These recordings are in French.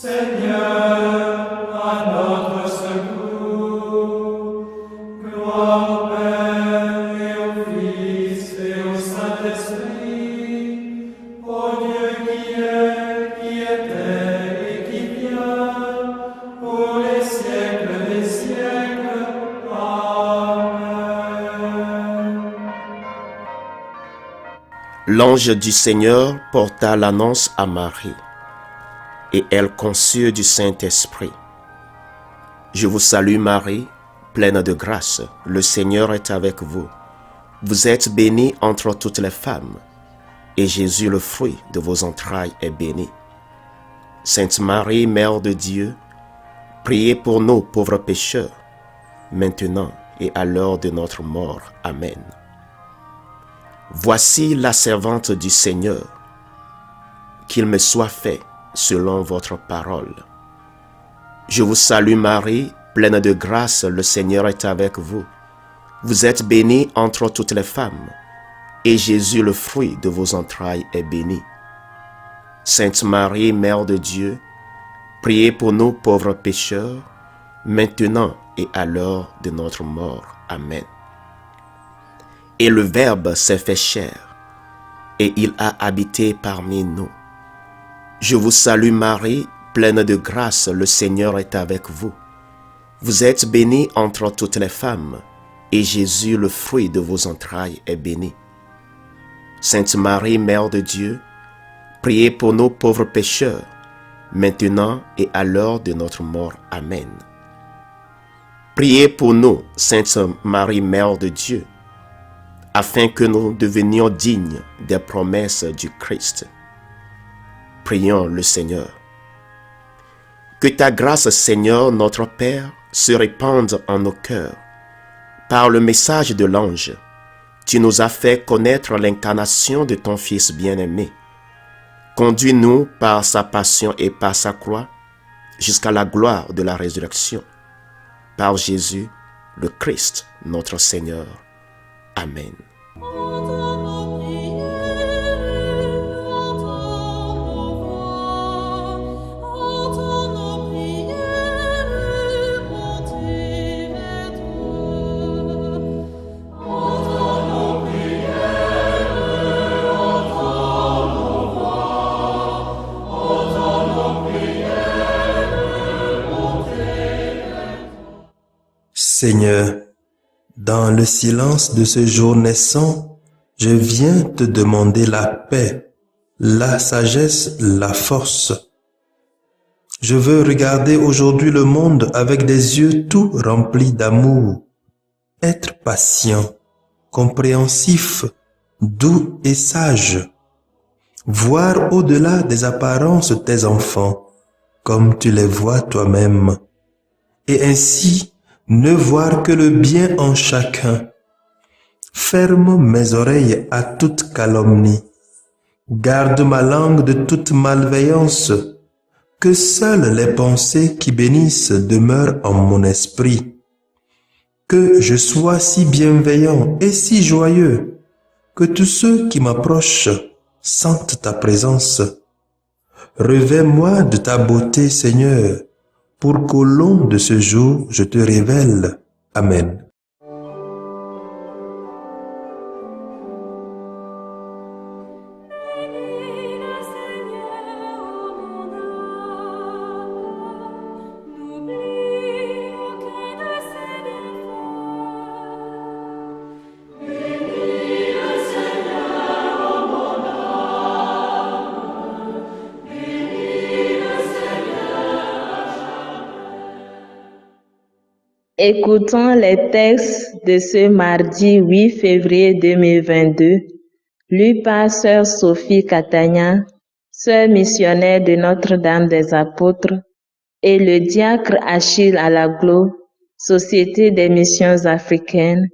Seigneur, à notre secours. Gloire au Père et au Fils et au Saint-Esprit, au Dieu qui est, qui était et qui vient, pour les siècles des siècles. Amen. L'ange du Seigneur porta l'annonce à Marie, et elle conçut du Saint-Esprit. Je vous salue Marie, pleine de grâce, le Seigneur est avec vous. Vous êtes bénie entre toutes les femmes, et Jésus, le fruit de vos entrailles, est béni. Sainte Marie, Mère de Dieu, priez pour nous pauvres pécheurs, maintenant et à l'heure de notre mort. Amen. Voici la servante du Seigneur, qu'il me soit fait selon votre parole. Je vous salue Marie, pleine de grâce, le Seigneur est avec vous. Vous êtes bénie entre toutes les femmes, et Jésus, le fruit de vos entrailles, est béni. Sainte Marie, Mère de Dieu, priez pour nous pauvres pécheurs, maintenant et à l'heure de notre mort. Amen. Et le Verbe s'est fait chair, et il a habité parmi nous. Je vous salue Marie, pleine de grâce, le Seigneur est avec vous. Vous êtes bénie entre toutes les femmes, et Jésus, le fruit de vos entrailles, est béni. Sainte Marie, Mère de Dieu, priez pour nous pauvres pécheurs, maintenant et à l'heure de notre mort. Amen. Priez pour nous, Sainte Marie, Mère de Dieu, afin que nous devenions dignes des promesses du Christ. Prions le Seigneur. Que ta grâce, Seigneur, notre Père, se répande en nos cœurs. Par le message de l'ange, tu nous as fait connaître l'incarnation de ton Fils bien-aimé. Conduis-nous par sa passion et par sa croix jusqu'à la gloire de la résurrection. Par Jésus, le Christ, notre Seigneur. Amen. Seigneur, dans le silence de ce jour naissant, je viens te demander la paix, la sagesse, la force. Je veux regarder aujourd'hui le monde avec des yeux tout remplis d'amour, être patient, compréhensif, doux et sage, voir au-delà des apparences tes enfants, comme tu les vois toi-même, et ainsi ne voir que le bien en chacun. Ferme mes oreilles à toute calomnie. Garde ma langue de toute malveillance. Que seules les pensées qui bénissent demeurent en mon esprit. Que je sois si bienveillant et si joyeux, que tous ceux qui m'approchent sentent ta présence. Revêt-moi de ta beauté, Seigneur, pour qu'au long de ce jour, je te révèle. Amen. Écoutons les textes de ce mardi 8 février 2022, lus par Sœur Sophie Catania, sœur missionnaire de Notre-Dame des Apôtres, et le diacre Achille Alaglo, Société des missions africaines,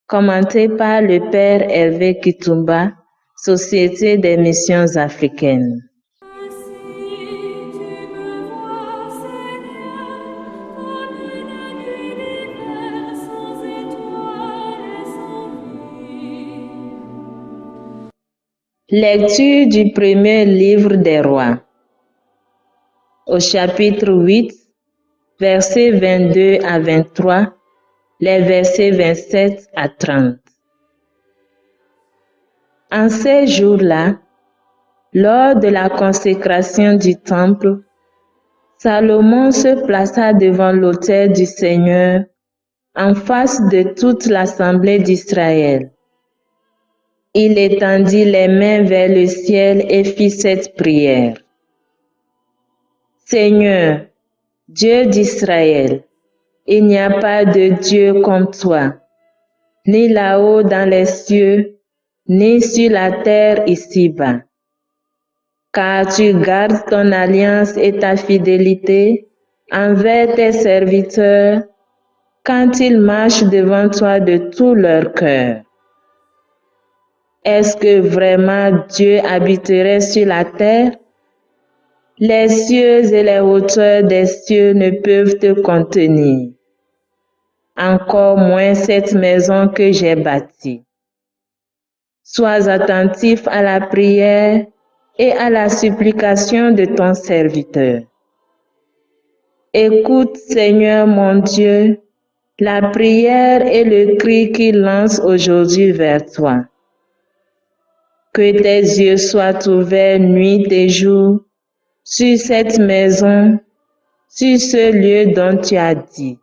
commenté par le Père Hervé Kitumba, Société des missions africaines. Lecture du premier livre des rois. au chapitre 8, versets 22 à 23, les versets 27 à 30. En ces jours-là, lors de la consécration du temple, Salomon se plaça devant l'autel du Seigneur en face de toute l'assemblée d'Israël. Il étendit les mains vers le ciel et fit cette prière. Seigneur, Dieu d'Israël, il n'y a pas de Dieu comme toi, ni là-haut dans les cieux, ni sur la terre ici-bas. Car tu gardes ton alliance et ta fidélité envers tes serviteurs quand ils marchent devant toi de tout leur cœur. Est-ce que vraiment Dieu habiterait sur la terre? Les cieux et les hauteurs des cieux ne peuvent te contenir. Encore moins cette maison que j'ai bâtie. Sois attentif à la prière et à la supplication de ton serviteur. Écoute, Seigneur mon Dieu, la prière et le cri qu'il lance aujourd'hui vers toi. Que tes yeux soient ouverts nuit et jour sur cette maison, sur ce lieu dont tu as dit.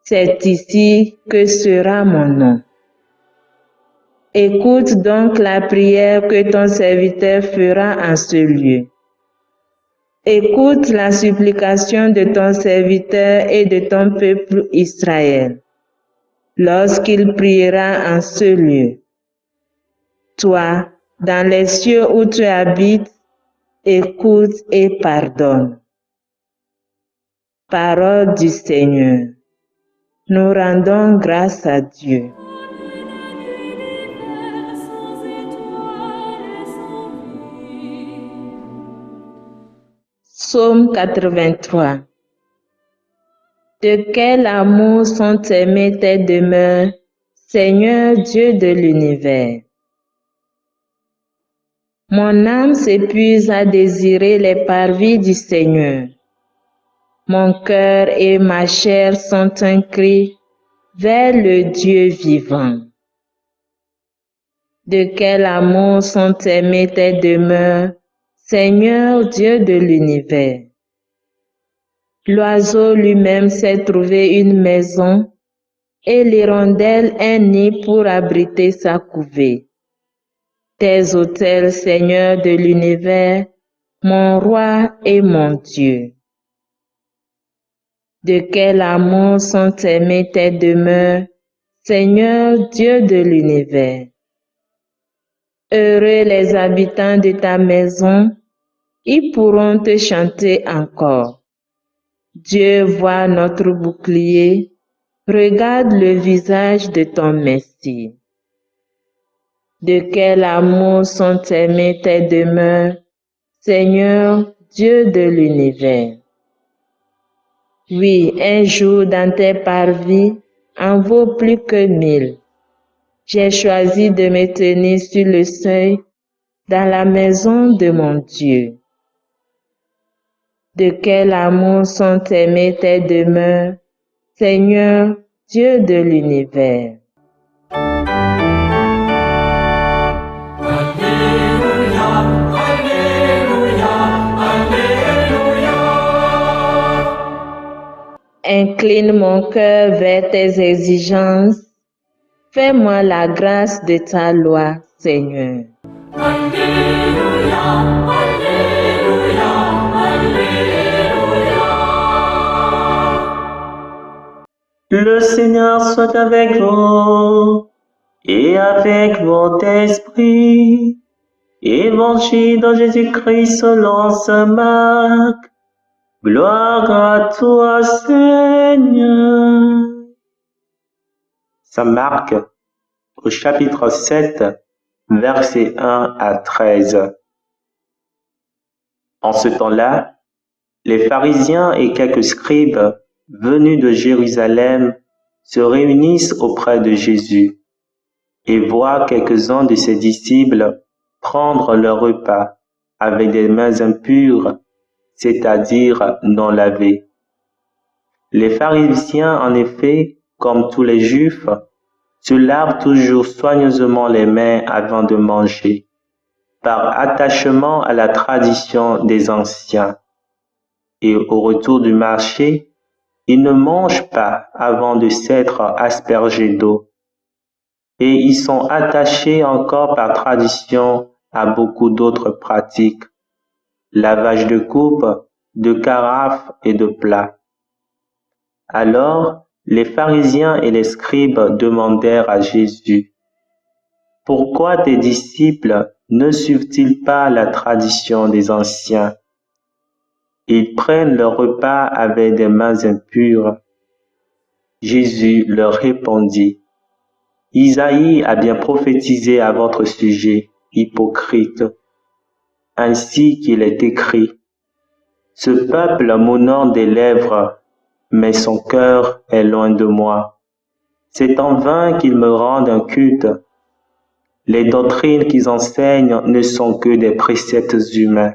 C'est ici que sera mon nom. Écoute donc la prière que ton serviteur fera en ce lieu. Écoute la supplication de ton serviteur et de ton peuple Israël, lorsqu'il priera en ce lieu. Toi, dans les cieux où tu habites, écoute et pardonne. Parole du Seigneur. Nous rendons grâce à Dieu. Psaume 83. De quel amour sont aimées tes demeures, Seigneur Dieu de l'univers. Mon âme s'épuise à désirer les parvis du Seigneur. Mon cœur et ma chair sont un cri vers le Dieu vivant. De quel amour sont aimées tes demeures, Seigneur Dieu de l'univers. L'oiseau lui-même s'est trouvé une maison et l'hirondelle un nid pour abriter sa couvée. Tes autels, Seigneur de l'univers, mon roi et mon Dieu. De quel amour sont aimées tes demeures, Seigneur Dieu de l'univers. Heureux les habitants de ta maison, ils pourront te chanter encore. Dieu voit notre bouclier, regarde le visage de ton Messie. De quel amour sont aimées tes demeures, Seigneur Dieu de l'univers. Oui, un jour dans tes parvis en vaut plus que 1000. J'ai choisi de me tenir sur le seuil dans la maison de mon Dieu. De quel amour sont aimées tes demeures, Seigneur Dieu de l'univers. Alléluia, Alléluia, Alléluia. Incline mon cœur vers tes exigences. Fais-moi la grâce de ta loi, Seigneur. Alléluia, Alléluia, Alléluia. Le Seigneur soit avec vous et avec votre esprit. Évangile de Jésus-Christ selon saint Marc. Gloire à toi, Seigneur. Saint Marc, au chapitre 7, versets 1 à 13. En ce temps-là, les pharisiens et quelques scribes venus de Jérusalem se réunissent auprès de Jésus et voient quelques-uns de ses disciples prendre leur repas avec des mains impures, c'est-à-dire non lavés. Les pharisiens, en effet, comme tous les Juifs, se lavent toujours soigneusement les mains avant de manger, par attachement à la tradition des anciens. Et au retour du marché, ils ne mangent pas avant de s'être aspergés d'eau. Et ils sont attachés encore par tradition à beaucoup d'autres pratiques, lavage de coupes, de carafes et de plats. Alors, les pharisiens et les scribes demandèrent à Jésus, « Pourquoi tes disciples ne suivent-ils pas la tradition des anciens? Ils prennent leur repas avec des mains impures. » Jésus leur répondit, « Isaïe a bien prophétisé à votre sujet, hypocrite, ainsi qu'il est écrit, « Ce peuple m'honore des lèvres, mais son cœur est loin de moi. C'est en vain qu'ils me rendent un culte. Les doctrines qu'ils enseignent ne sont que des préceptes humains.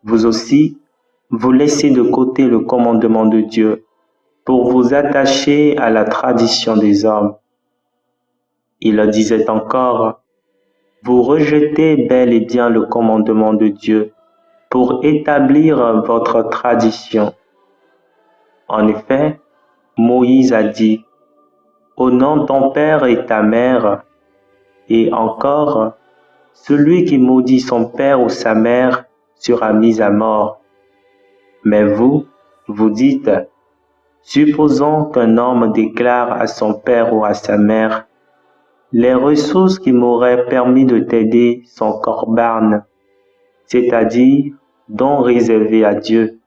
Vous aussi, vous laissez de côté le commandement de Dieu pour vous attacher à la tradition des hommes. » Il leur disait encore, « Vous rejetez bel et bien le commandement de Dieu pour établir votre tradition. En effet, Moïse a dit, « Honore ton père et ta mère. » Et encore, « Celui qui maudit son père ou sa mère sera mis à mort. » Mais vous, vous dites, « Supposons qu'un homme déclare à son père ou à sa mère, « Les ressources qui m'auraient permis de t'aider sont corbanes, c'est-à-dire dons réservés à Dieu. »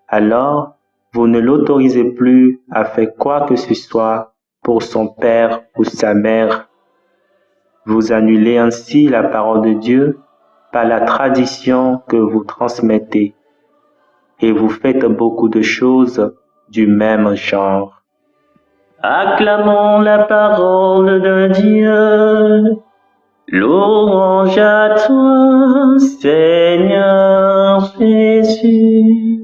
Alors, vous ne l'autorisez plus à faire quoi que ce soit pour son père ou sa mère. Vous annulez ainsi la parole de Dieu par la tradition que vous transmettez, et vous faites beaucoup de choses du même genre. Acclamons la parole de Dieu. Louange à toi, Seigneur Jésus.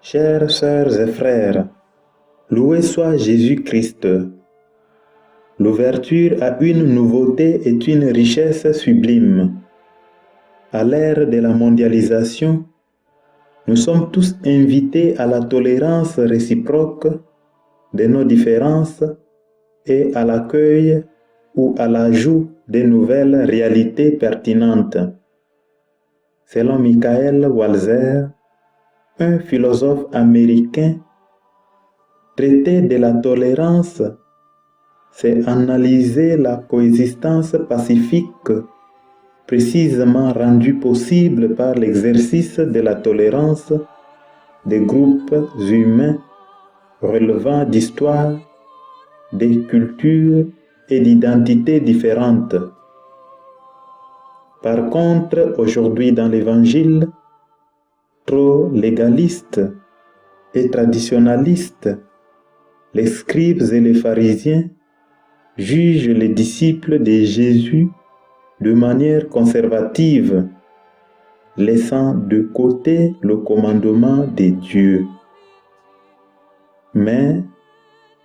Chères sœurs et frères, loué soit Jésus-Christ. L'ouverture à une nouveauté est une richesse sublime. À l'ère de la mondialisation, nous sommes tous invités à la tolérance réciproque de nos différences et à l'accueil ou à l'ajout de nouvelles réalités pertinentes. Selon Michael Walzer, un philosophe américain, traiter de la tolérance, c'est analyser la coexistence pacifique, précisément rendue possible par l'exercice de la tolérance des groupes humains relevant d'histoires, de cultures et d'identités différentes. Par contre, aujourd'hui dans l'Évangile, trop légaliste et traditionnaliste, les scribes et les pharisiens jugent les disciples de Jésus de manière conservative, laissant de côté le commandement de Dieu. Mais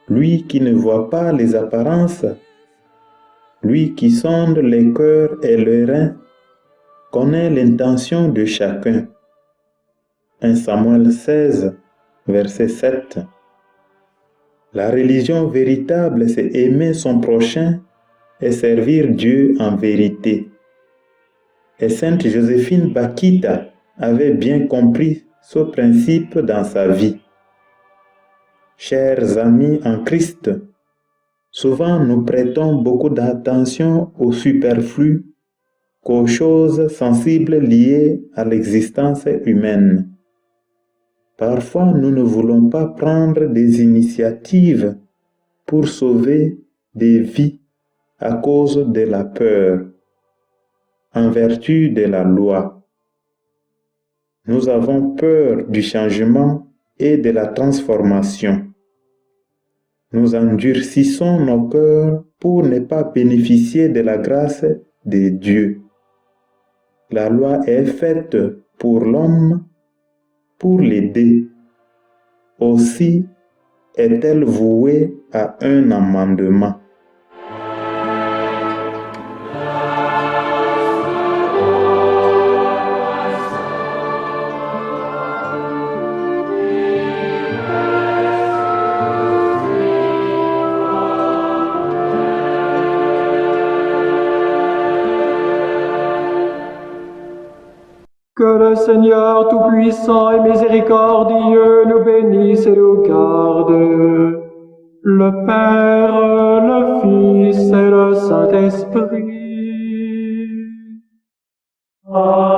lui qui ne voit pas les apparences, lui qui sonde les cœurs et les reins, connaît l'intention de chacun. 1 Samuel 16, verset 7. La religion véritable, c'est aimer son prochain et servir Dieu en vérité. Et Sainte Joséphine Bakhita avait bien compris ce principe dans sa vie. Chers amis en Christ, souvent nous prêtons beaucoup d'attention au superflu qu'aux choses sensibles liées à l'existence humaine. Parfois, nous ne voulons pas prendre des initiatives pour sauver des vies à cause de la peur, en vertu de la loi. Nous avons peur du changement et de la transformation. Nous endurcissons nos cœurs pour ne pas bénéficier de la grâce de Dieu. La loi est faite pour l'homme, pour l'aider. Aussi est-elle vouée à un amendement. Que le Seigneur Tout-Puissant et Miséricordieux nous bénisse et nous garde, le Père, le Fils et le Saint-Esprit. Amen.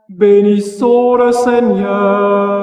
Bénissons le Seigneur.